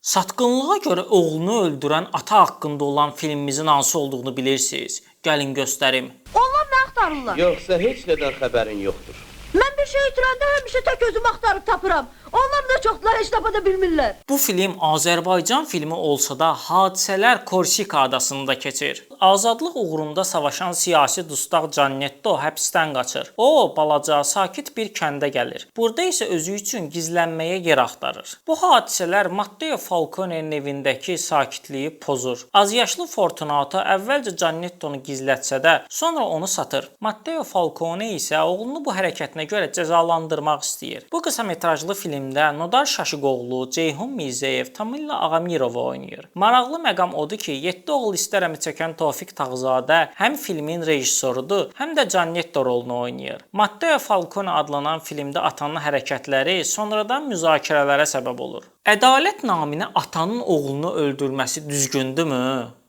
Satqınlığa görə oğlunu öldürən ata haqqında olan filmimizin hansı olduğunu bilirsiniz? Gəlin göstərim. Onlar nə axtarırlar? Yoxsa heç nədən xəbərin yoxdur. Mən bir şey itirəndə həmişə tək özümü axtarıb tapıram. Onlar da çoxdular, heç tapa da bilmirlər. Bu film Azərbaycan filmi olsa da hadisələr Korsika adasında keçir. Azadlıq uğrunda savaşan siyasi dustaq Giannetto həbsdən qaçır. O, balaca, sakit bir kəndə gəlir. Burada isə özü üçün gizlənməyə yer axtarır. Bu hadisələr Matteo Falcone'nin evindəki sakitliyi pozur. Azyaşlı Fortunato əvvəlcə Giannettonu gizlətsə də, sonra onu satır. Matteo Falcone isə oğlunu bu hərəkətinə görə cəzalandırmaq istəyir. Bu qısa metrajlı filmdə Nodar Şaşiqoğlu, Ceyhun Mirzəyev, Tamilla Ağamirova oynayır. Maraqlı məqam odur ki, 7 oğul istərəmi çəkən Tofiq Tağzadə həm filmin rejissorudur, həm də Giannetto rolunu oynayır. Matteo Falcone adlanan filmdə atanın hərəkətləri sonradan müzakirələrə səbəb olur. Ədalət naminə atanın oğlunu öldürməsi düzgündürmü?